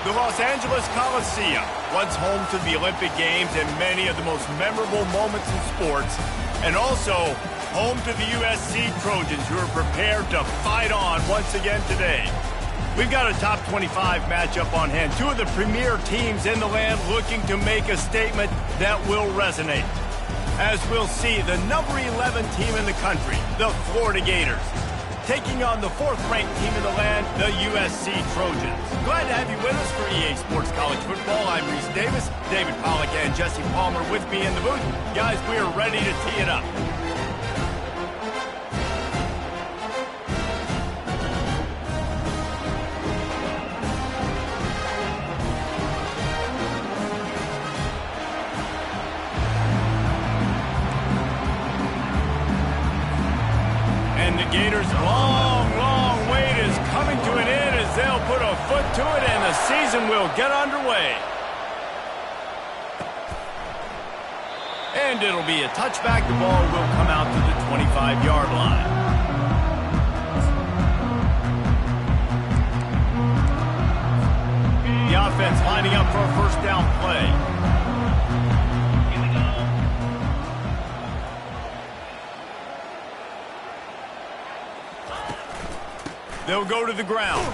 The Los Angeles Coliseum, once home to the Olympic Games and many of the most memorable moments in sports, and also home to the USC Trojans, who are prepared to fight on once again today. We've got a top 25 matchup on hand. Two of the premier teams in the land looking to make a statement that will resonate. As we'll see, the number 11 team in the country, the Florida Gators, taking on the fourth-ranked team in the land, the USC Trojans. Glad to have you with us for EA Sports College Football. I'm Reese Davis, David Pollack and Jesse Palmer with me in the booth. Guys, we are ready to tee it up. Gators' long wait is coming to an end as they'll put a foot to it and the season will get underway. And it'll be a touchback. The ball will come out to the 25-yard line. The offense lining up for a first down play. They'll go to the ground.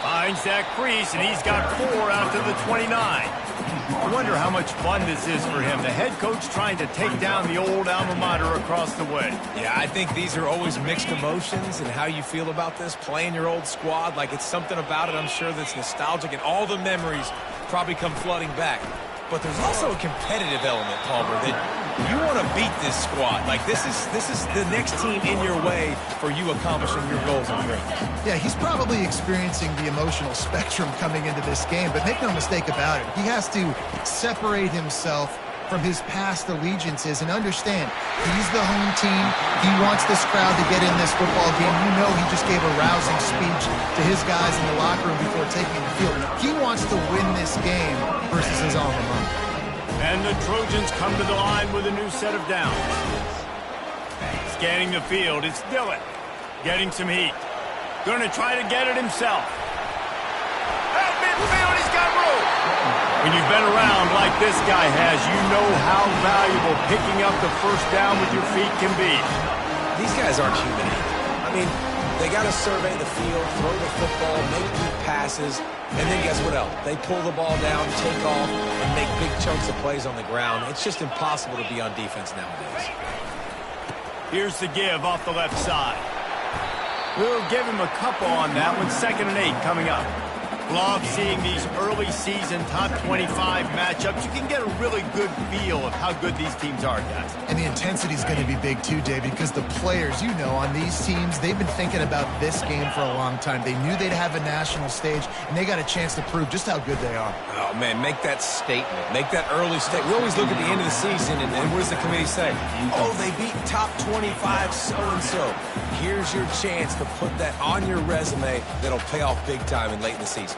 Finds that crease, and he's got 4 out to the 29. I wonder how much fun this is for him. The head coach trying to take down the old alma mater across the way. Yeah, I think these are always mixed emotions and how you feel about this. Playing your old squad, like it's something about it, I'm sure, that's nostalgic, and all the memories probably come flooding back. But there's also a competitive element, Palmer, that you want to beat this squad. Like, this is the next team in your way for you accomplishing your goals and dreams. Yeah, he's probably experiencing the emotional spectrum coming into this game, but make no mistake about it, he has to separate himself from his past allegiances and understand he's the home team. He wants this crowd to get in this football game. You know he just gave a rousing speech to his guys in the locker room before taking the field. He wants to win this game versus his alma mater. And the Trojans come to the line with a new set of downs. Scanning the field, it's Dillon. Getting some heat. Going to try to get it himself. At midfield, he's got room. When you've been around like this guy has, you know how valuable picking up the first down with your feet can be. These guys aren't human. I mean, they got to survey the field, throw the football, make deep passes, and then guess what else? They pull the ball down, take off, and make big chunks of plays on the ground. It's just impossible to be on defense nowadays. Here's the give off the left side. We'll give him a couple on that one. 2nd and 8 coming up. Love seeing these early season top 25 matchups. You can get a really good feel of how good these teams are, guys. And the intensity is going to be big too, David, because the players, you know, on these teams, they've been thinking about this game for a long time. They knew they'd have a national stage, and they got a chance to prove just how good they are. Oh, man, make that statement. Make that early statement. We always look at the end of the season, and what does the committee say? Oh, they beat top 25 so-and-so. Here's your chance to put that on your resume that'll pay off big time and late in the season.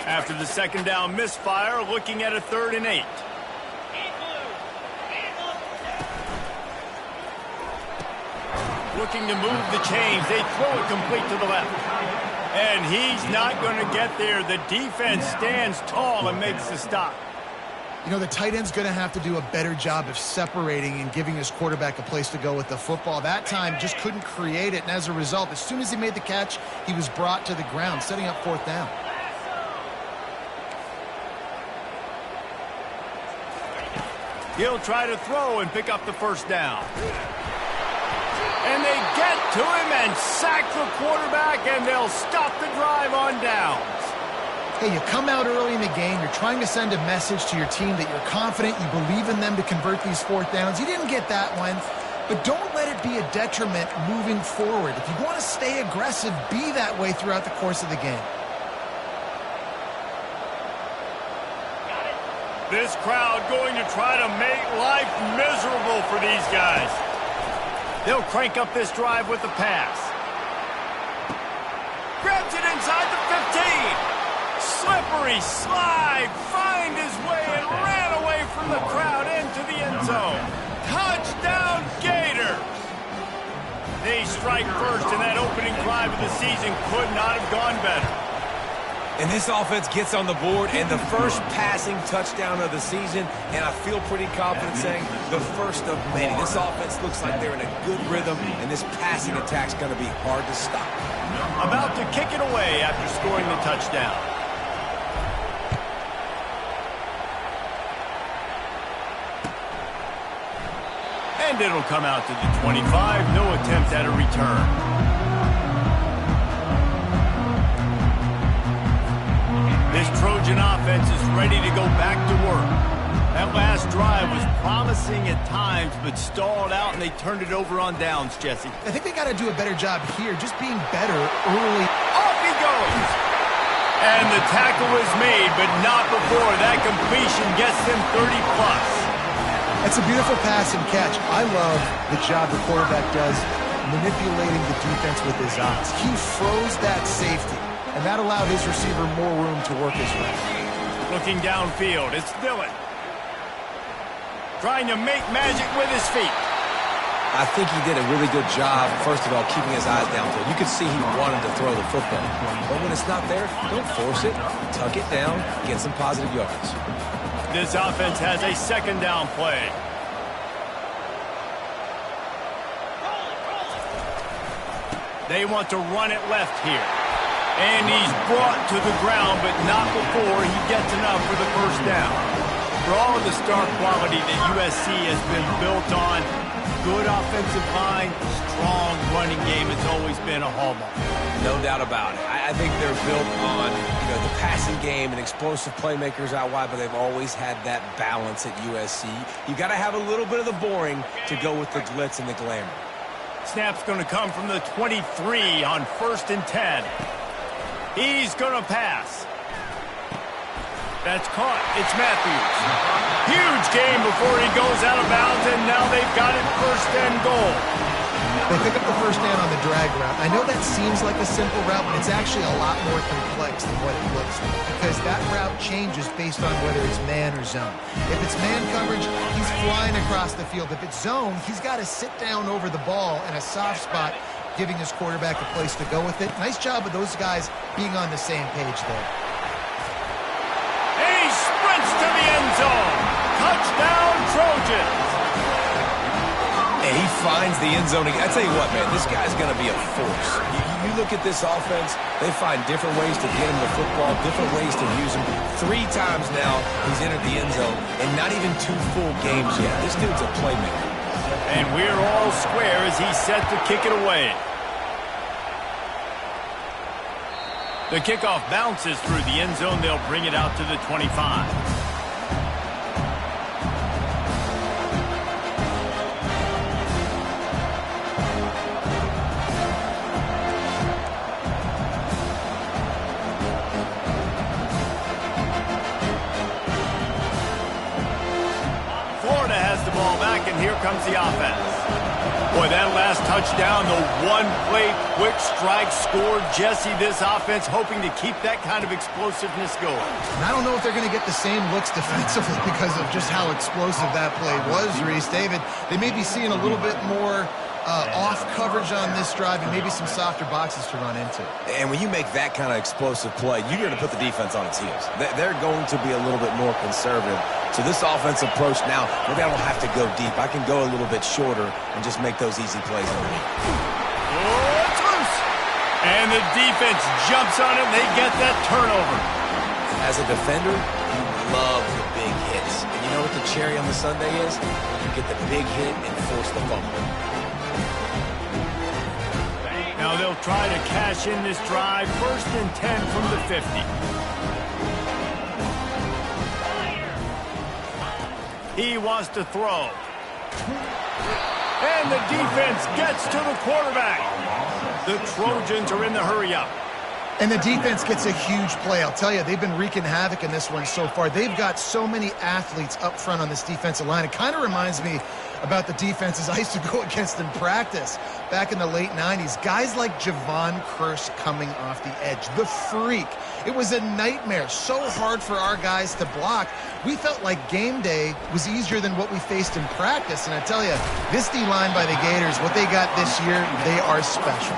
After the 2nd down misfire, looking at a 3rd and 8. Looking to move the chains. They throw it complete to the left. And he's not going to get there. The defense stands tall and makes the stop. You know, the tight end's going to have to do a better job of separating and giving his quarterback a place to go with the football. That time just couldn't create it, and as a result, as soon as he made the catch, he was brought to the ground, setting up 4th down. He'll try to throw and pick up the first down. And they get to him and sack the quarterback, and they'll stop the drive on downs. Hey, you come out early in the game, you're trying to send a message to your team that you're confident, you believe in them to convert these 4th downs. You didn't get that one, but don't let it be a detriment moving forward. If you want to stay aggressive, be that way throughout the course of the game. This crowd going to try to make life miserable for these guys. They'll crank up this drive with the pass. Grabs it inside the 15. Slippery slide, find his way and ran away from the crowd into the end zone. Touchdown, Gators! They strike first, and that opening drive of the season could not have gone better. And this offense gets on the board, and the first passing touchdown of the season, and I feel pretty confident saying the first of many. This offense looks like they're in a good rhythm, and this passing attack's going to be hard to stop. About to kick it away after scoring the touchdown. And it'll come out to the 25. No attempt at a return. This Trojan offense is ready to go back to work. That last drive was promising at times, but stalled out, and they turned it over on downs, Jesse. I think they got to do a better job here, just being better early. Off he goes! And the tackle was made, but not before that completion gets them 30-plus. That's a beautiful pass and catch. I love the job the quarterback does manipulating the defense with his eyes. He froze that safety, and that allowed his receiver more room to work his route. Looking downfield, it's Dillon. Trying to make magic with his feet. I think he did a really good job, first of all, keeping his eyes downfield. You could see he wanted to throw the football. But when it's not there, don't force it. Tuck it down, get some positive yards. This offense has a second down play. They want to run it left here. And he's brought to the ground, but not before he gets enough for the first down. For all of the star quality that USC has been built on, good offensive line, strong running game has always been a hallmark. No doubt about it. I think they're built on, the passing game and explosive playmakers out wide, but they've always had that balance at USC. You got to have a little bit of the boring to go with the glitz and the glamour. Snap's going to come from the 23 on 1st and 10. He's going to pass. That's caught. It's Matthews. Huge game before he goes out of bounds, and now they've got it 1st and goal. They pick up the first down on the drag route. I know that seems like a simple route, but it's actually a lot more complex than what it looks like, because that route changes based on whether it's man or zone. If it's man coverage, he's flying across the field. If it's zone, he's got to sit down over the ball in a soft spot, giving his quarterback a place to go with it. Nice job of those guys being on the same page there. And he sprints to the end zone. Touchdown, Trojans. And he finds the end zone. I tell you what, man, this guy's going to be a force. You look at this offense, they find different ways to get him the football, different ways to use him. 3 times now he's entered the end zone, and not even 2 full games yet. This dude's a playmaker. And we're all square as he's set to kick it away. The kickoff bounces through the end zone. They'll bring it out to the 25. Florida has the ball back, and here comes the offense. Boy, that last touchdown, the one-play quick strike scored. Jesse, this offense hoping to keep that kind of explosiveness going. And I don't know if they're going to get the same looks defensively because of just how explosive that play was, Reese. David, they may be seeing a little bit more off coverage on this drive and maybe some softer boxes to run into. And when you make that kind of explosive play, you're going to put the defense on its heels. They're going to be a little bit more conservative. So this offense approach now, maybe I don't have to go deep. I can go a little bit shorter and just make those easy plays underneath. Oh, it's loose. And the defense jumps on it, and they get that turnover. As a defender, you love the big hits. And you know what the cherry on the sundae is? You get the big hit and force the fumble. Now they'll try to cash in this drive. 1st and 10 from the 50. He wants to throw. And the defense gets to the quarterback. The Trojans are in the hurry-up. And the defense gets a huge play. I'll tell you, they've been wreaking havoc in this one so far. They've got so many athletes up front on this defensive line. It kind of reminds me about the defenses I used to go against in practice back in the late 90s. Guys like Javon Curse coming off the edge, the freak. It was a nightmare, so hard for our guys to block. We felt like game day was easier than what we faced in practice. And I tell you, this D-line by the Gators, what they got this year, they are special.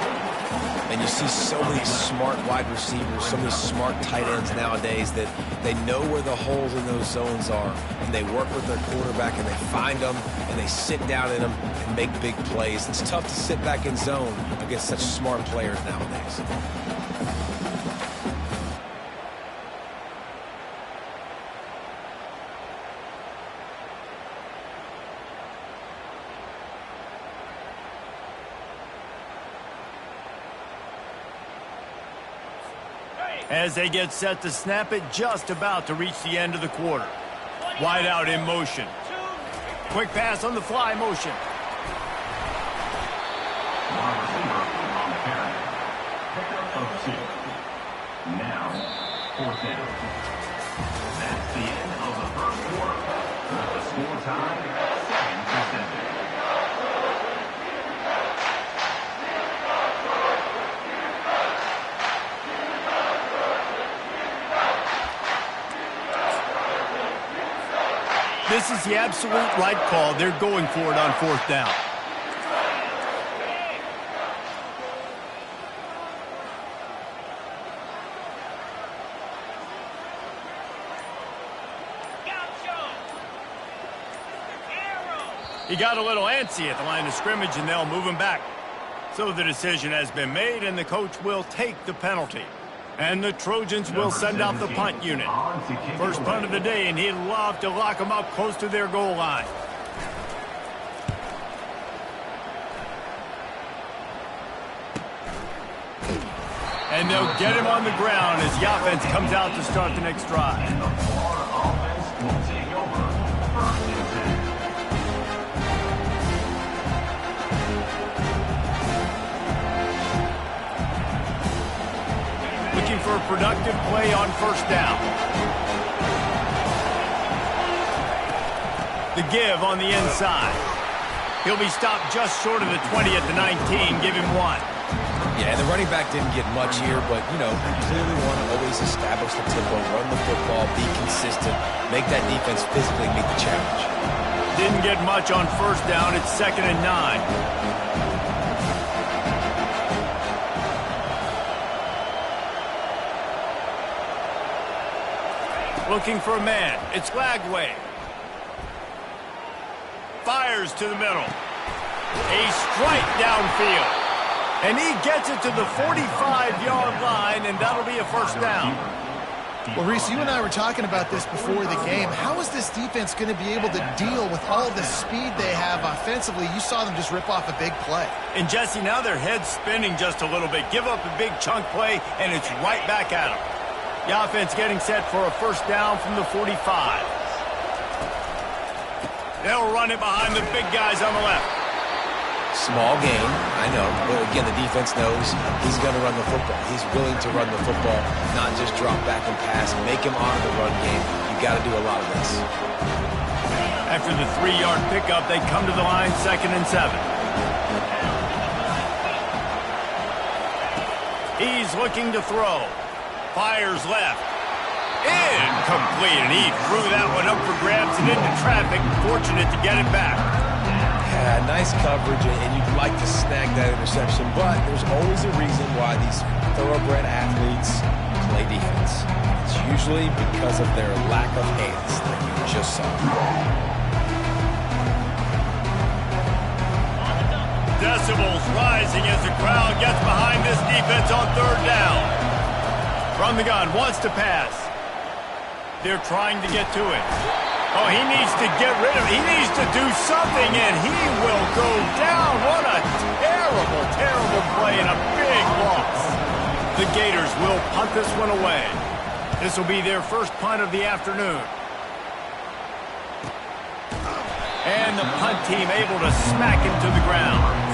And you see so many smart wide receivers, so many smart tight ends nowadays that they know where the holes in those zones are, and they work with their quarterback, and they find them, and they sit down in them and make big plays. It's tough to sit back in zone against such smart players nowadays. As they get set to snap it, just about to reach the end of the quarter. Wide out in motion. Quick pass on the fly motion. Wide receiver on the carry. Pickup of 2. Now, 4th down. That's the end of the first quarter. With the score tied 7-7. This is the absolute right call. They're going for it on 4th down. He got a little antsy at the line of scrimmage, and they'll move him back. So the decision has been made, and the coach will take the penalty. And the Trojans will send out the punt unit. First punt of the day, and he'd love to lock them up close to their goal line. And they'll get him on the ground as the offense comes out to start the next drive. And the Florida offense will take over 1st and 10. Looking for a productive play on 1st down. The give on the inside. He'll be stopped just short of the 20 at the 19. Give him 1. Yeah, the running back didn't get much here, but, you know, you clearly want to always establish the tempo, run the football, be consistent, make that defense physically meet the challenge. Didn't get much on 1st down. It's 2nd and 9. Looking for a man. It's Lagway. Fires to the middle. A strike downfield. And he gets it to the 45-yard line, and that'll be a 1st down. Well, Reese, you and I were talking about this before the game. How is this defense going to be able to deal with all the speed they have offensively? You saw them just rip off a big play. And, Jesse, now their head's spinning just a little bit. Give up a big chunk play, and it's right back at them. The offense getting set for a 1st down from the 45. They'll run it behind the big guys on the left. Small gain, I know, but again, the defense knows he's going to run the football. He's willing to run the football, not just drop back and pass, make him honor the run game. You got to do a lot of this. After the 3-yard pickup, they come to the line 2nd and 7. He's looking to throw. Fires left. Incomplete, and he threw that one up for grabs and into traffic. Fortunate to get it back. Yeah, nice coverage, and you'd like to snag that interception, but there's always a reason why these thoroughbred athletes play defense. It's usually because of their lack of hands, like you just saw. Decibels rising as the crowd gets behind this defense on 3rd down. From the gun, wants to pass. They're trying to get to it. Oh, he needs to get rid of it. He needs to do something, and he will go down. What a terrible, terrible play and a big loss. The Gators will punt this one away. This will be their first punt of the afternoon. And the punt team able to smack him to the ground.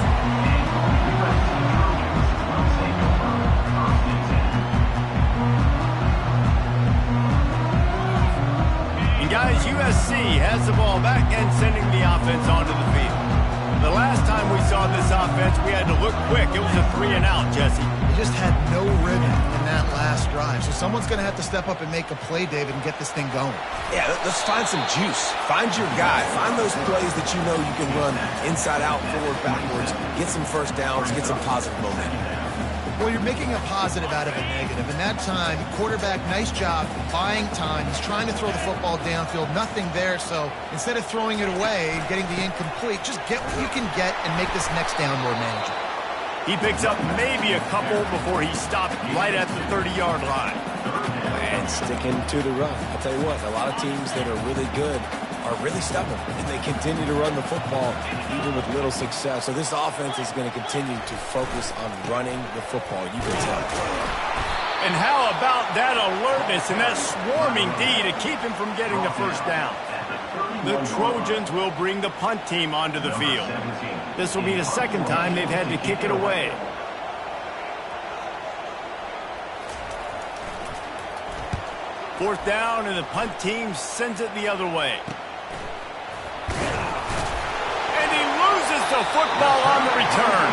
guys, USC has the ball back and sending the offense onto the field. The last time we saw this offense, we had to look quick. It was a 3-and-out, Jesse. They just had no rhythm in that last drive. So someone's going to have to step up and make a play, David, and get this thing going. Yeah, let's find some juice. Find your guy. Find those plays that you know you can run inside out, forward, backwards, get some first downs, get some positive momentum. Well, you're making a positive out of a negative. And that time, quarterback, nice job buying time. He's trying to throw the football downfield. Nothing there. So instead of throwing it away and getting the incomplete, just get what you can get and make this next down more manageable. He picks up maybe a couple before he stopped right at the 30-yard line. And sticking to the run. I'll tell you what, a lot of teams that are really good are really stubborn, and they continue to run the football even with little success. So this offense is going to continue to focus on running the football. You can tell. And how about that alertness and that swarming D to keep him from getting the first down? The Trojans will bring the punt team onto the field. This will be the second time they've had to kick it away. Fourth down, and the punt team sends it the other way. And he loses the football on the return.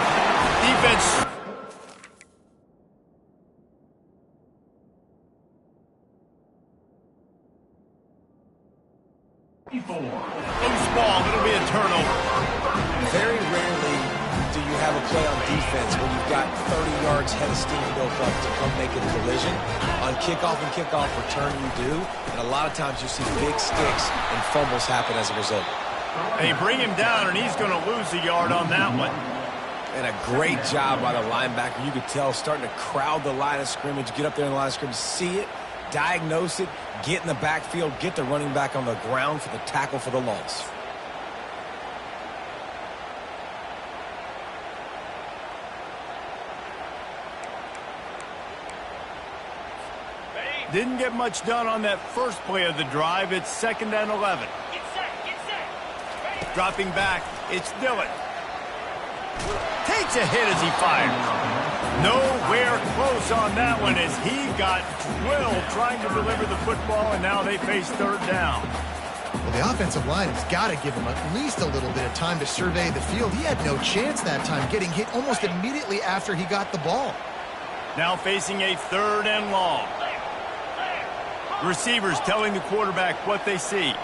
Defense. Loose ball, it'll be a turnover. Very rarely do you have a play on defense when you've got 30 yards head of steam built up to come make a collision. On kickoff and kickoff return you do, and a lot of times you see big sticks and fumbles happen as a result. They bring him down, and he's going to lose a yard on that one. And a great job by the linebacker. You could tell starting to crowd the line of scrimmage, get up there in the line of scrimmage, see it, diagnose it, get in the backfield, get the running back on the ground for the tackle for the loss. Didn't get much done on that first play of the drive. It's 2nd and 11. Dropping back, it's Dillon. Takes a hit as he fires. Nowhere close on that one as he got drilled trying to deliver the football, and now they face 3rd down. Well, the offensive line has got to give him at least a little bit of time to survey the field. He had no chance that time, getting hit almost immediately after he got the ball. Now facing a 3rd and long. Receivers telling the quarterback what they see.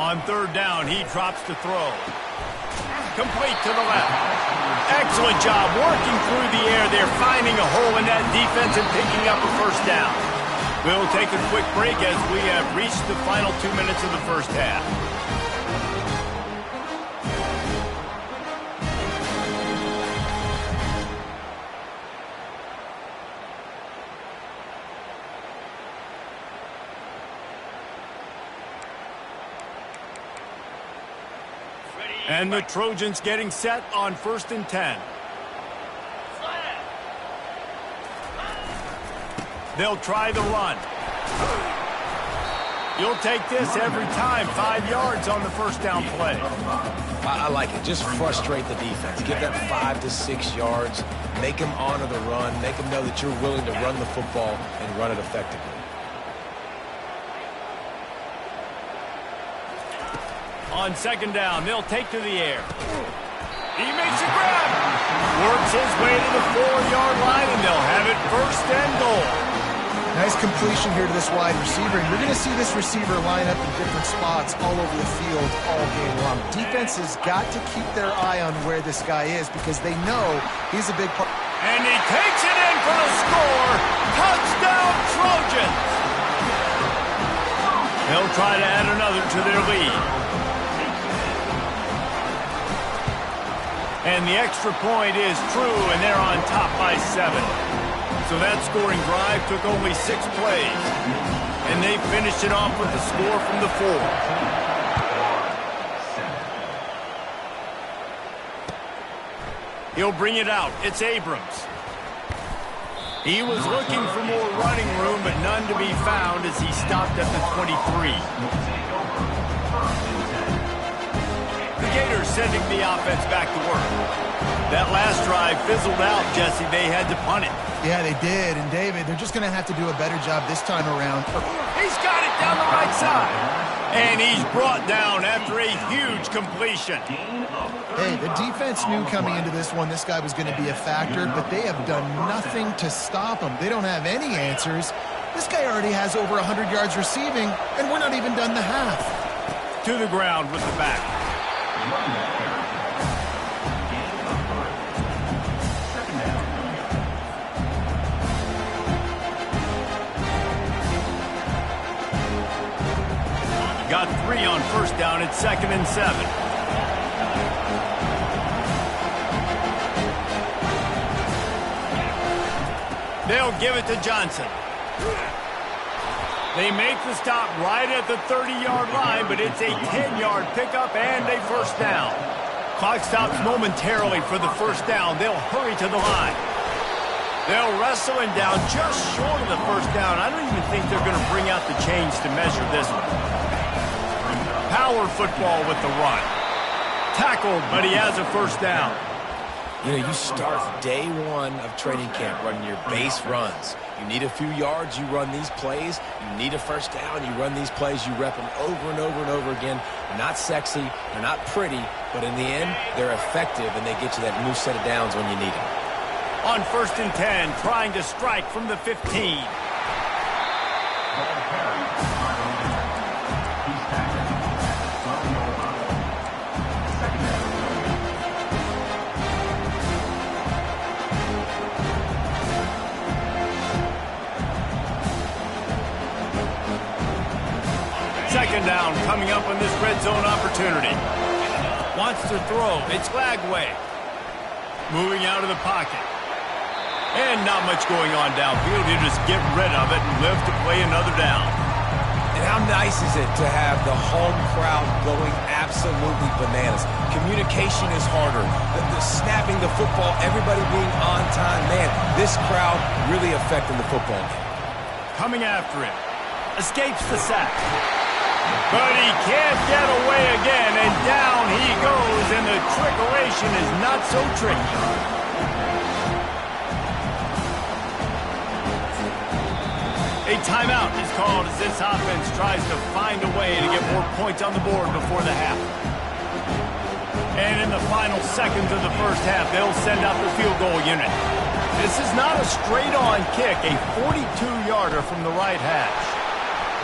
On 3rd down, he drops to throw. Complete to the left. Excellent job working through the air there, finding a hole in that defense and picking up a first down. We'll take a quick break as we have reached the final 2 minutes of the first half. And the Trojans getting set on 1st and 10. They'll try the run. You'll take this every time. 5 yards on the first down play. I like it. Just frustrate the defense. Give them 5 to 6 yards. Make them honor the run. Make them know that you're willing to run the football and run it effectively. On 2nd down, they'll take to the air. He makes a grab. Works his way to the 4-yard line, and they'll have it 1st and goal. Nice completion here to this wide receiver. And you're going to see this receiver line up in different spots all over the field all game long. Defense has got to keep their eye on where this guy is because they know he's a big part. And he takes it in for the score. Touchdown, Trojans. They'll try to add another to their lead. And the extra point is true, and they're on top by 7. So that scoring drive took only 6 plays. And they finished it off with the score from the 4. He'll bring it out. It's Abrams. He was looking for more running room, but none to be found as he stopped at the 23. The Gators sending the offense back to work. That last drive fizzled out, Jesse. They had to punt it. Yeah, they did. And, David, they're just going to have to do a better job this time around. He's got it down the right side. And he's brought down after a huge completion. Hey, the defense knew coming into this one this guy was going to be a factor, but they have done nothing to stop him. They don't have any answers. This guy already has over 100 yards receiving, and we're not even done the half. To the ground with the back. Got 3 on first down at 2nd and 7. They'll give it to Johnson. They make the stop right at the 30-yard line, but it's a 10-yard pickup and a first down. Clock stops momentarily for the first down. They'll hurry to the line. They'll wrestle him down just short of the first down. I don't even think they're going to bring out the chains to measure this one. Power football with the run. Tackled, but he has a first down. You know, you start day one of training camp running your base runs. You need a few yards, you run these plays. You need a first down, you run these plays. You rep them over and over and over again. They're not sexy, they're not pretty, but in the end, they're effective, and they get you that new set of downs when you need them. On 1st and 10, trying to strike from the 15. Second down coming up on this red zone opportunity. Wants to throw. It's Lagway. Moving out of the pocket. And not much going on downfield. You just get rid of it and live to play another down. And how nice is it to have the home crowd going absolutely bananas? Communication is harder. The snapping the football, everybody being on time. Man, this crowd really affecting the football game. Coming after him. Escapes the sack. But he can't get away again, and down he goes, and the trickeration is not so tricky. A timeout is called as this offense tries to find a way to get more points on the board before the half. And in the final seconds of the first half, they'll send out the field goal unit. This is not a straight-on kick, a 42-yarder from the right hash.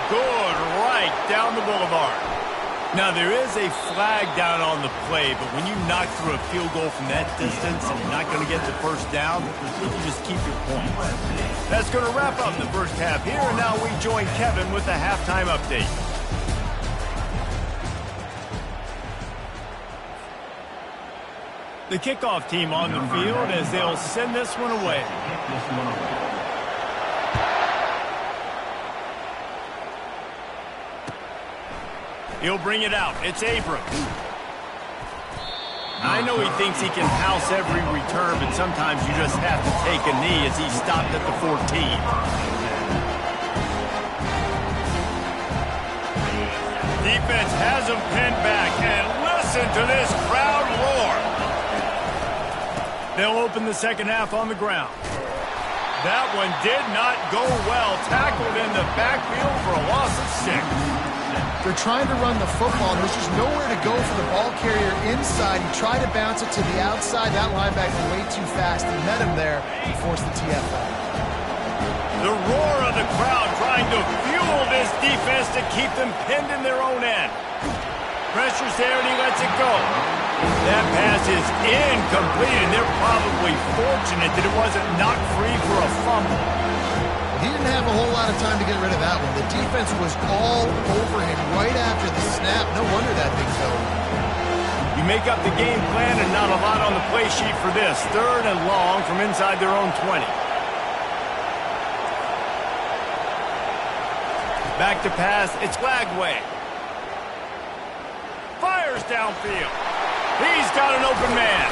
Good right down the boulevard. Now, there is a flag down on the play, but when you knock through a field goal from that distance and you're not going to get the first down, you can just keep your point. That's going to wrap up the first half here, and now we join Kevin with the halftime update. The kickoff team on the field as they'll send this one away. He'll bring it out. It's Abrams. I know he thinks he can house every return, but sometimes you just have to take a knee as he stopped at the 14. Defense has him pinned back, and listen to this crowd roar. They'll open the second half on the ground. That one did not go well. Tackled in the backfield for a loss of 6. They're trying to run the football, and there's just nowhere to go for the ball carrier inside. He tried to bounce it to the outside. That linebacker way too fast. He met him there and forced the TFL. The roar of the crowd trying to fuel this defense to keep them pinned in their own end. Pressure's there, and he lets it go. That pass is incomplete, and they're probably fortunate that it wasn't knocked free for a fumble. He didn't have a whole lot of time to get rid of that one. The defense was all over him right after the snap. No wonder that thing fell. You make up the game plan and not a lot on the play sheet for this. 3rd and long from inside their own 20. Back to pass. It's Lagway. Fires downfield. He's got an open man.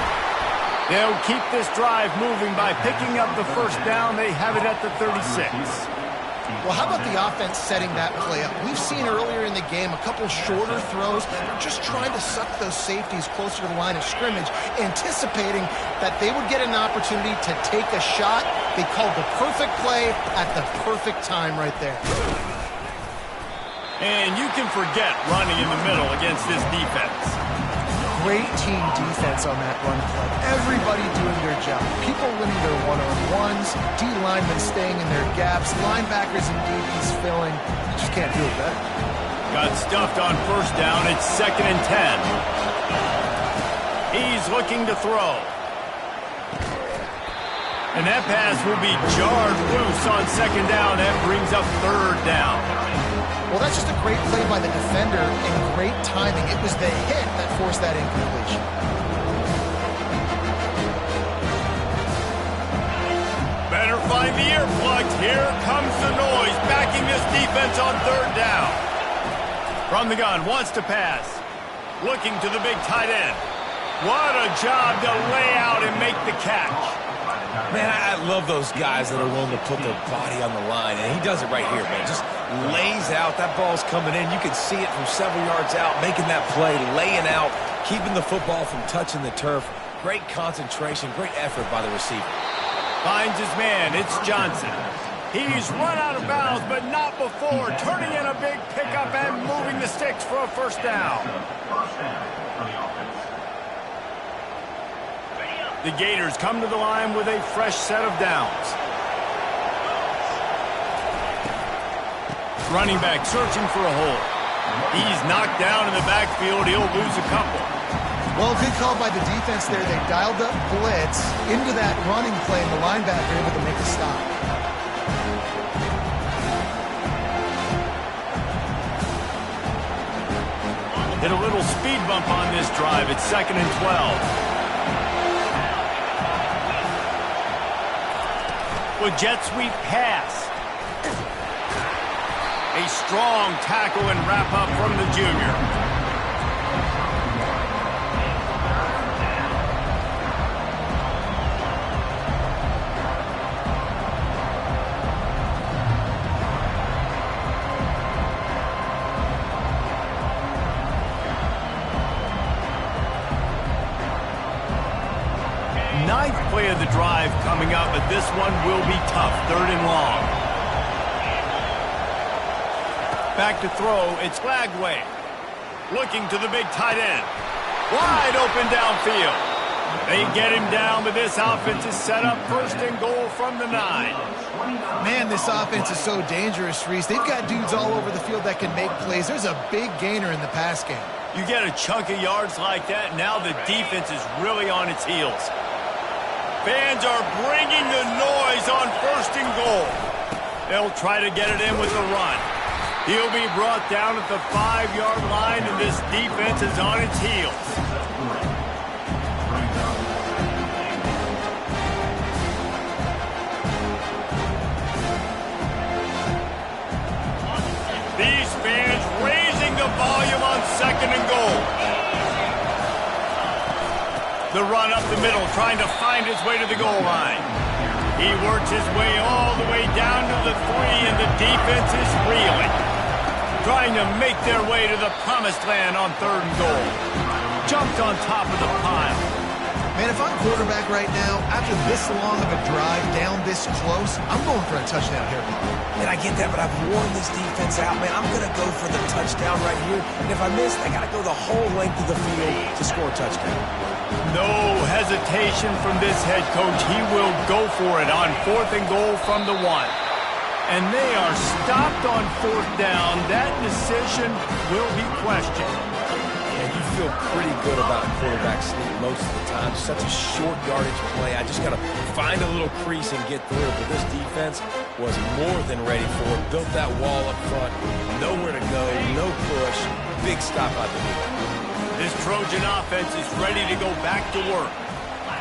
They'll keep this drive moving by picking up the first down. They have it at the 36. Well, how about the offense setting that play up? We've seen earlier in the game a couple shorter throws. They're just trying to suck those safeties closer to the line of scrimmage, anticipating that they would get an opportunity to take a shot. They called the perfect play at the perfect time right there. And you can forget running in the middle against this defense. Great team defense on that run play. Everybody doing their job. People winning their one-on-ones, D-linemen staying in their gaps, linebackers and DBs filling. You just can't do it better. Got stuffed on first down. It's 2nd and 10. He's looking to throw. And that pass will be jarred loose on 2nd down. That brings up 3rd down. Well, that's just a great play by the defender and great timing. It was the hit that forced that incompletion. Better find the earplugs. Here comes the noise, backing this defense on 3rd down. From the gun, wants to pass. Looking to the big tight end. What a job to lay out and make the catch. Man, I love those guys that are willing to put their body on the line, and he does it right here, man. Just lays out. That ball's coming in. You can see it from several yards out, making that play, laying out, keeping the football from touching the turf. Great concentration, great effort by the receiver. Finds his man. It's Johnson. He's run out of bounds, but not before. Turning in a big pickup and moving the sticks for a 1st down. First down for the offense. The Gators come to the line with a fresh set of downs. Running back searching for a hole. He's knocked down in the backfield. He'll lose a couple. Well, good call by the defense there. They dialed up blitz into that running play, and the linebacker able to make a stop. Hit a little speed bump on this drive. It's 2nd and 12. With jet sweep pass. A strong tackle and wrap up from the junior. Ninth play of the drive coming up, but this one will be tough. 3rd and long. Back to throw. It's Lagway. Looking to the big tight end. Wide open downfield. They get him down, but this offense is set up 1st and goal from the 9. Man, this offense is so dangerous, Reese. They've got dudes all over the field that can make plays. There's a big gainer in the pass game. You get a chunk of yards like that, now the defense is really on its heels. Fans are bringing the noise on 1st and goal. They'll try to get it in with the run. He'll be brought down at the 5-yard line, and this defense is on its heels. These fans raising the volume on 2nd and goal. The run up the middle, trying to find his way to the goal line. He works his way all the way down to the 3, and the defense is reeling. Trying to make their way to the promised land on 3rd and goal. Jumped on top of the pile. Man, if I'm quarterback right now, after this long of a drive down this close, I'm going for a touchdown here. And I get that, but I've worn this defense out, man. I'm going to go for the touchdown right here. And if I miss, I got to go the whole length of the field to score a touchdown. No hesitation from this head coach. He will go for it on 4th and goal from the 1. And they are stopped on 4th down. That decision will be questioned. And you feel pretty good about a quarterback sneak most of the time. Such a short yardage play. I just got to find a little crease and get through it. But this defense was more than ready for it. Built that wall up front. Nowhere to go. No push. Big stop out the middle. This Trojan offense is ready to go back to work.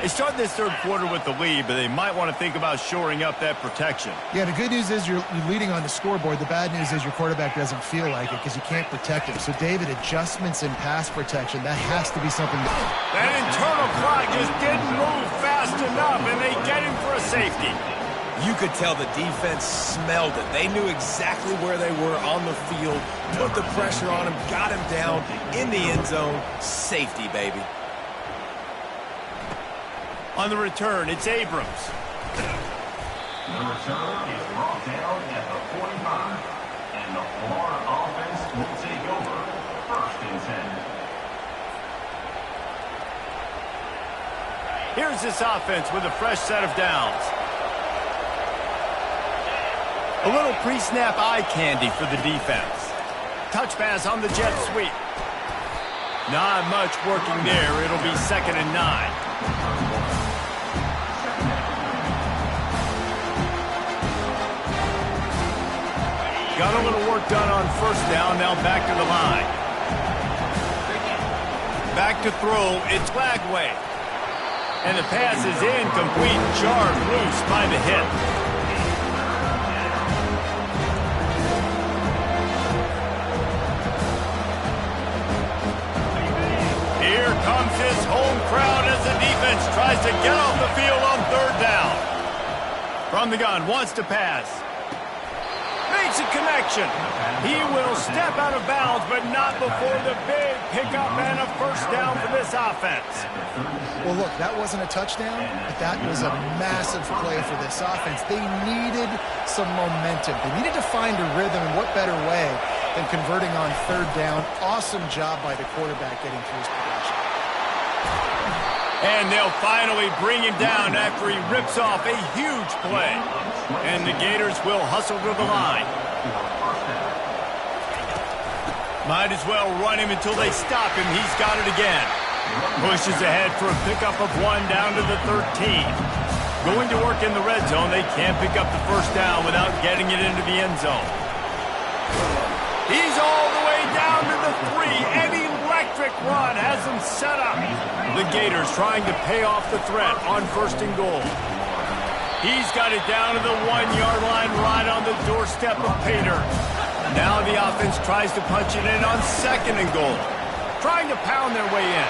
They start this 3rd quarter with the lead, but they might want to think about shoring up that protection. Yeah, the good news is you're leading on the scoreboard. The bad news is your quarterback doesn't feel like it because you can't protect him. So, David, adjustments in pass protection, that has to be something. That internal clock just didn't move fast enough, and they get him for a safety. You could tell the defense smelled it. They knew exactly where they were on the field, put the pressure on him, got him down in the end zone. Safety, baby. On the return, it's Abrams. The return is brought down at the 45, and the Florida offense will take over 1st and 10. Here's this offense with a fresh set of downs. A little pre-snap eye candy for the defense. Touch pass on the jet sweep. Not much working there. It'll be 2nd and 9. Got a little work done on 1st down, now back to the line. Back to throw, it's Lagway. And the pass is incomplete, jarred loose by the hit. Here comes his home crowd as the defense tries to get off the field on 3rd down. From the gun, wants to pass. Makes a connection. He will step out of bounds, but not before the big pickup and a 1st down for this offense. Well, look, that wasn't a touchdown, but that was a massive play for this offense. They needed some momentum. They needed to find a rhythm, and what better way than converting on 3rd down. Awesome job by the quarterback getting through his progression. And they'll finally bring him down after he rips off a huge play. And the Gators will hustle to the line. Might as well run him until they stop him. He's got it again. Pushes ahead for a pickup of 1 down to the 13. Going to work in the red zone. They can't pick up the 1st down without getting it into the end zone. He's all the way down to the 3. An electric run has him set up. The Gators trying to pay off the threat on 1st and goal. He's got it down to the 1-yard line right on the doorstep of Pater. Now the offense tries to punch it in on 2nd and goal. Trying to pound their way in.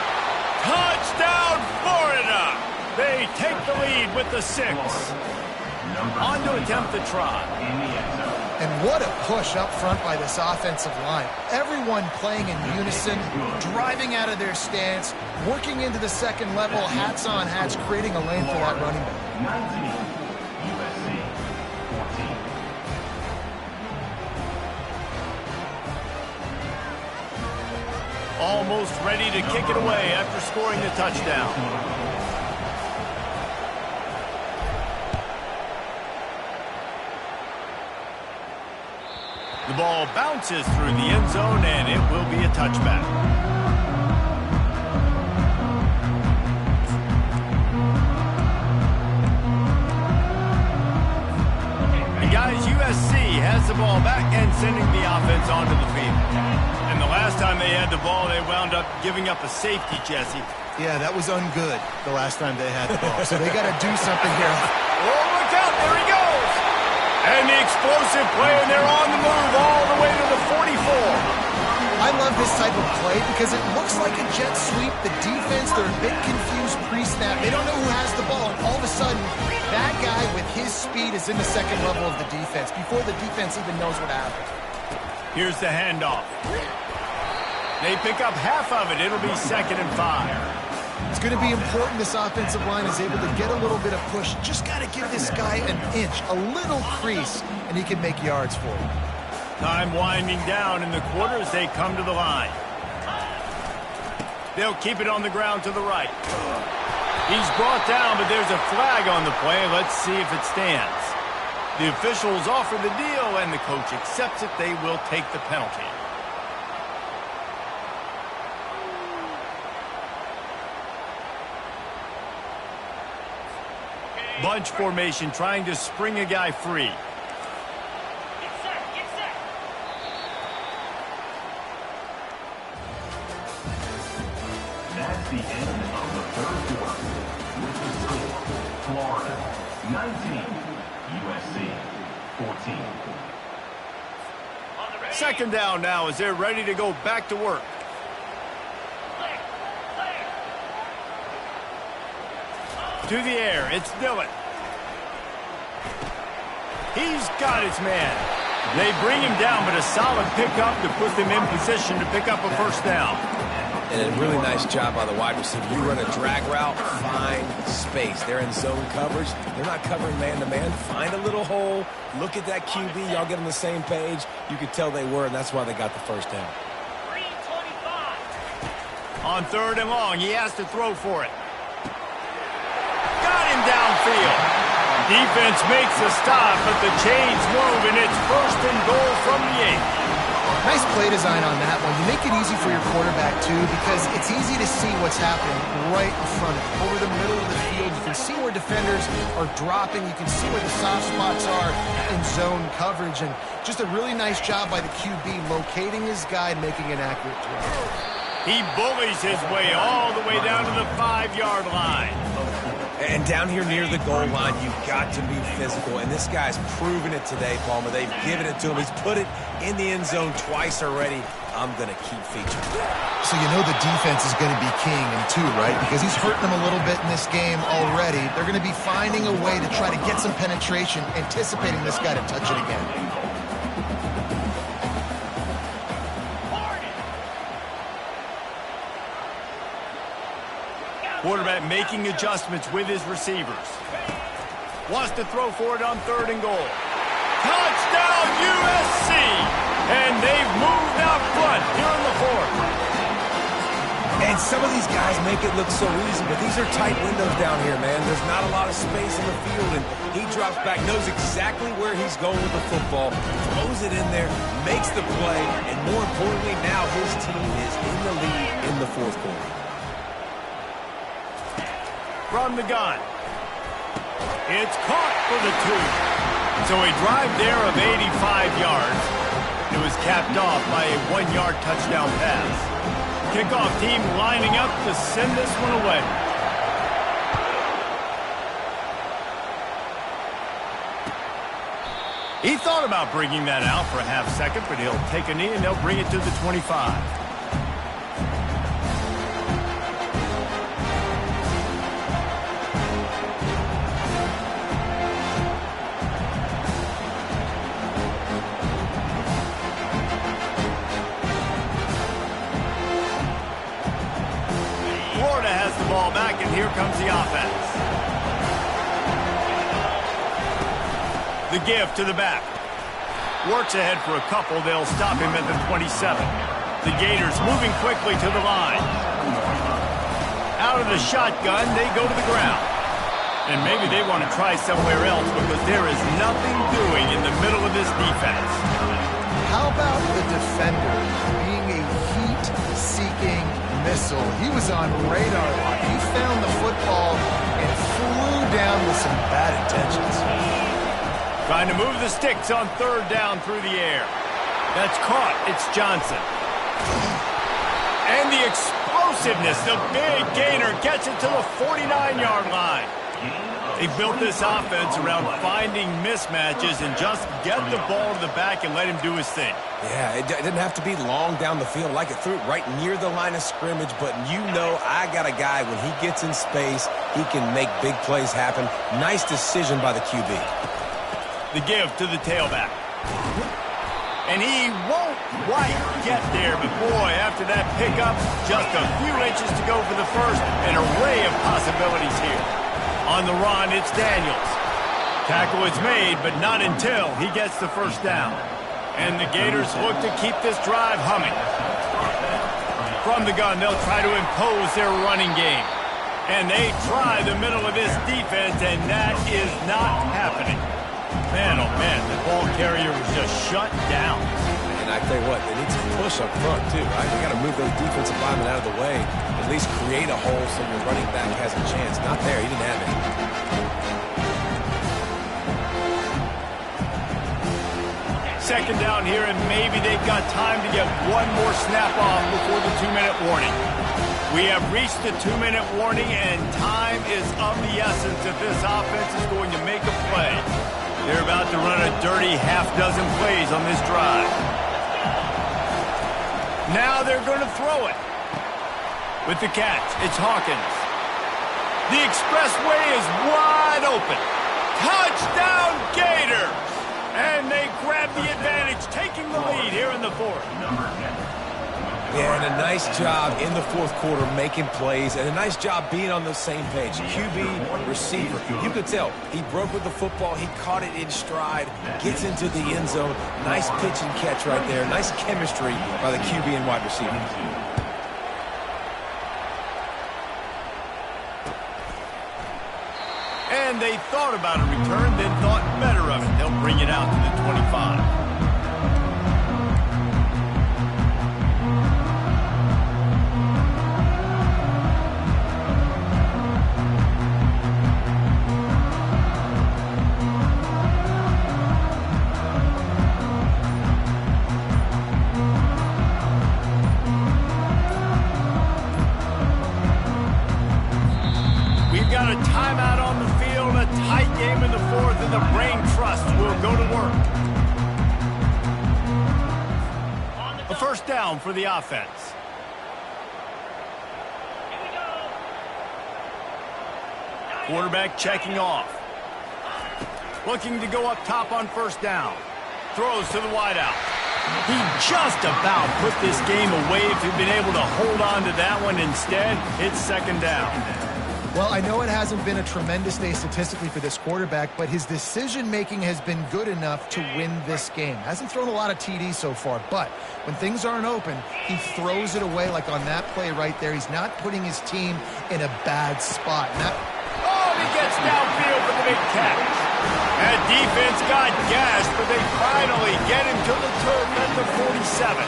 Touchdown, Florida! They take the lead with the 6. On to attempt the try. And what a push up front by this offensive line. Everyone playing in unison, driving out of their stance, working into the 2nd level, hats on hats, creating a lane for that running back. 19, USC 14. Almost ready to kick it away after scoring the touchdown. The ball bounces through the end zone, and it will be a touchback. And guys, USC has the ball back and sending the offense onto the field. And the last time they had the ball, they wound up giving up a safety, Jesse. Yeah, that was ungood the last time they had the ball. So they got to do something here. Oh, look out, there he goes! And the explosive play, and they're on the move all the way to the 44. I love this type of play because it looks like a jet sweep. The defense, they're a bit confused pre-snap. They don't know who has the ball, and all of a sudden, that guy with his speed is in the 2nd level of the defense before the defense even knows what happened. Here's the handoff. They pick up half of it. It'll be 2nd and 5. It's going to be important this offensive line is able to get a little bit of push. Just got to give this guy an inch, a little crease, and he can make yards for you. Time winding down in the quarter as they come to the line. They'll keep it on the ground to the right. He's brought down, but there's a flag on the play. Let's see if it stands. The officials offer the deal, and the coach accepts it. They will take the penalty. Bunch formation, trying to spring a guy free. That's the end of the 3rd quarter. With the score, Florida 19, USC 14. 2nd down now as they're ready to go back to work. To the air, it's Dillon. He's got his man. They bring him down, but a solid pickup to put them in position to pick up a first down. And a really nice job by the wide receiver. You run a drag route, find space. They're in zone coverage. They're not covering man-to-man. Find a little hole. Look at that QB. Y'all get on the same page. You could tell they were, and that's why they got the first down. On 3rd and long, he has to throw for it. Got him downfield. Defense makes a stop, but the chains move, and it's 1st and goal from the 8. Nice play design on that one. You make it easy for your quarterback, too, because it's easy to see what's happening right in front of you. Over the middle of the field, you can see where defenders are dropping. You can see where the soft spots are in zone coverage. And just a really nice job by the QB locating his guy and making an accurate throw. He bullies his way all the way down to the 5-yard line. And down here near the goal line, you've got to be physical. And this guy's proven it today, Palmer. They've given it to him. He's put it in the end zone twice already. I'm going to keep featuring. So you know the defense is going to be king in 2, right? Because he's hurting them a little bit in this game already. They're going to be finding a way to try to get some penetration, anticipating this guy to touch it again. Quarterback making adjustments with his receivers. Wants to throw for it on 3rd and goal. Touchdown USC! And they've moved out front here in the 4th. And some of these guys make it look so easy, but these are tight windows down here, man. There's not a lot of space in the field, and he drops back, knows exactly where he's going with the football, throws it in there, makes the play, and more importantly, now his team is in the lead in the 4th quarter. From the gun. It's caught for the 2. So a drive there of 85 yards. It was capped off by a 1-yard touchdown pass. Kickoff team lining up to send this one away. He thought about bringing that out for a half second, but he'll take a knee and they'll bring it to the 25. Ball back, and here comes the offense. The give to the back. Works ahead for a couple. They'll stop him at the 27. The Gators moving quickly to the line. Out of the shotgun, they go to the ground. And maybe they want to try somewhere else because there is nothing doing in the middle of this defense. How about the defender being a heat-seeking missile? He was on radar lock. He found the football and flew down with some bad intentions. Trying to move the sticks on 3rd down through the air. That's caught. It's Johnson. And the explosiveness. The big gainer gets it to the 49-yard line. They built this offense around finding mismatches and just get the ball to the back and let him do his thing. Yeah, it didn't have to be long down the field. Like it threw it right near the line of scrimmage, but you know I got a guy, when he gets in space, he can make big plays happen. Nice decision by the QB. The give to the tailback. And he won't quite get there, but boy, after that pickup, just a few inches to go for the first. An array of possibilities here. On the run, it's Daniels. Tackle is made, but not until he gets the first down. And the Gators look to keep this drive humming. From the gun, they'll try to impose their running game. And they try the middle of this defense, and that is not happening. Man, oh man, the ball carrier was just shut down. And I tell you what, they need some push up front too, right? You got to move those defensive linemen out of the way. At least create a hole so your running back has a chance. Not there. He didn't have it. Second down here, and maybe they've got time to get one more snap off before the 2-minute warning. We have reached the 2-minute warning, and time is of the essence if this offense is going to make a play. They're about to run a dirty half-dozen plays on this drive. Now they're going to throw it. With the catch, it's Hawkins. The expressway is wide open. Touchdown, Gators! fourth. Yeah, and a nice job in the fourth quarter making plays, and a nice job being on the same page. QB, receiver. You could tell he broke with the football. He caught it in stride, gets into the end zone. Nice pitch and catch right there. Nice chemistry by the QB and wide receiver. And they thought about a return, then thought better of it. They'll bring it out to the 25. Got a timeout on the field, a tight game in the fourth, and the brain trust will go to work. A first down for the offense. Quarterback checking off. Looking to go up top on first down. Throws to the wideout. He just about put this game away if he'd been able to hold on to that one. Instead, it's second down. Well, I know it hasn't been a tremendous day statistically for this quarterback, but his decision-making has been good enough to win this game. Hasn't thrown a lot of TDs so far, but when things aren't open, he throws it away like on that play right there. He's not putting his team in a bad spot. Oh, he gets downfield for the big catch. That defense got gashed, but they finally get him to the turf at the 47.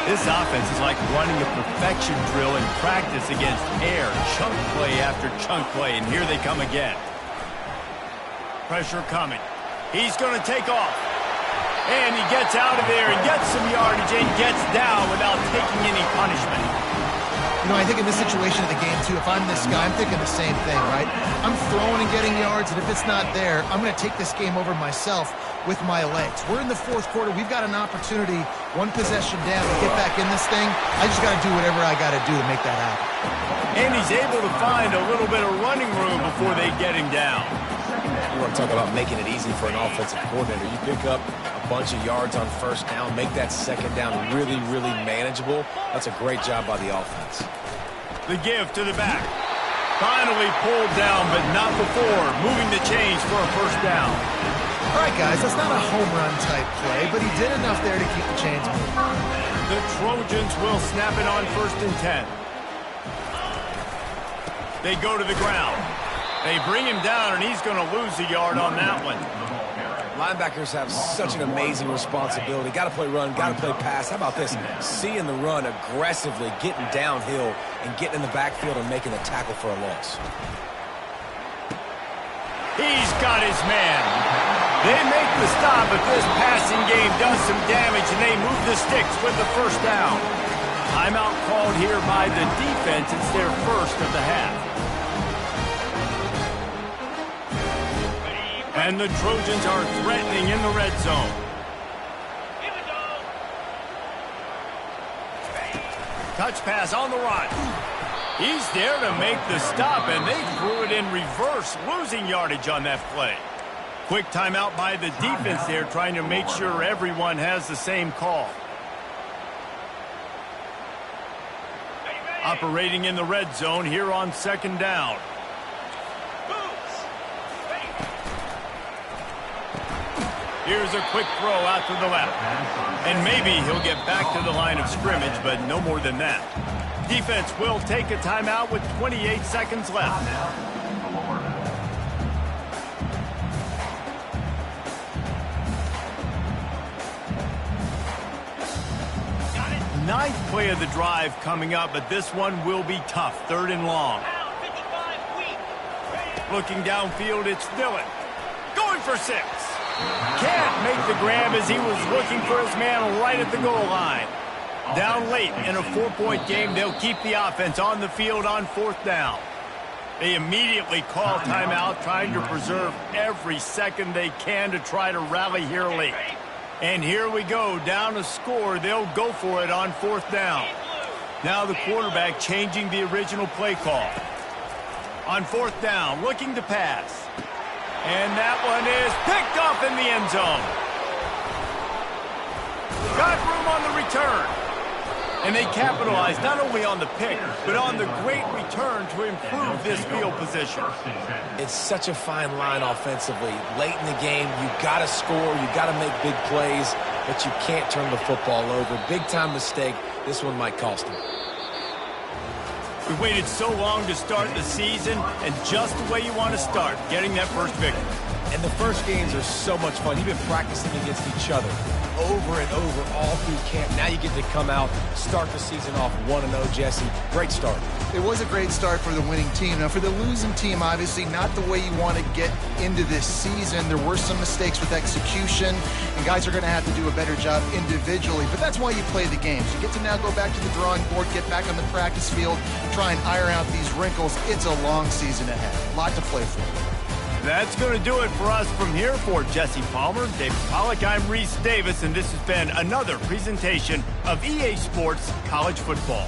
This offense is like running a perfection drill in practice against air, chunk play after chunk play, and here they come again. Pressure coming. He's going to take off. And he gets out of there and gets some yardage and gets down without taking any punishment. You know, I think in this situation of the game, too, if I'm this guy, I'm thinking the same thing, right? I'm throwing and getting yards, and if it's not there, I'm going to take this game over myself with my legs. We're in the fourth quarter. We've got an opportunity, one possession down, to get back in this thing. I just got to do whatever I got to do to make that happen. And he's able to find a little bit of running room before they get him down. You want to talk about making it easy for an offensive coordinator. You pick up a bunch of yards on first down, make that second down really, really manageable. That's a great job by the offense. The give to the back. Finally pulled down, but not before moving the chains for a first down. All right, guys, that's not a home run type play, but he did enough there to keep the chains moving. The Trojans will snap it on 1st and 10. They go to the ground. They bring him down, and he's going to lose a yard on that one. Linebackers have such an amazing responsibility. Got to play run, got to play pass. How about this? Seeing the run aggressively, getting downhill, and getting in the backfield and making the tackle for a loss. He's got his man. They make the stop, but this passing game does some damage, and they move the sticks with the first down. Timeout called here by the defense. It's their first of the half. And the Trojans are threatening in the red zone. Touch pass on the run. He's there to make the stop, and they threw it in reverse, losing yardage on that play. Quick timeout by the defense there, trying to make sure everyone has the same call. Operating in the red zone here on second down. Here's a quick throw out to the left. And maybe he'll get back to the line of scrimmage, but no more than that. Defense will take a timeout with 28 seconds left. Ninth play of the drive coming up, but this one will be tough. 3rd and long. Looking downfield, it's Dillon. Going for 6. Can't make the grab as he was looking for his man right at the goal line. Down late in a 4-point game, they'll keep the offense on the field on 4th down. They immediately call timeout, trying to preserve every second they can to try to rally here late. And here we go, down a score. They'll go for it on 4th down. Now the quarterback changing the original play call. On 4th down, looking to pass. And that one is picked off in the end zone. Got room on the return. And they capitalized not only on the pick, but on the great return to improve this field position. It's such a fine line offensively. Late in the game, you got to score, you got to make big plays, but you can't turn the football over. Big-time mistake. This one might cost him. We waited so long to start the season, and just the way you want to start, getting that first victory. And the first games are so much fun. You've been practicing against each other over and over all through camp. Now you get to come out, start the season off 1-0, Jesse. Great start. It was a great start for the winning team. Now, for the losing team, obviously not the way you want to get into this season. There were some mistakes with execution, and guys are going to have to do a better job individually. But that's why you play the games. You get to now go back to the drawing board, get back on the practice field, try and iron out these wrinkles. It's a long season ahead. A lot to play for. That's going to do it for us from here. For Jesse Palmer, David Pollack, I'm Reese Davis, and this has been another presentation of EA Sports College Football.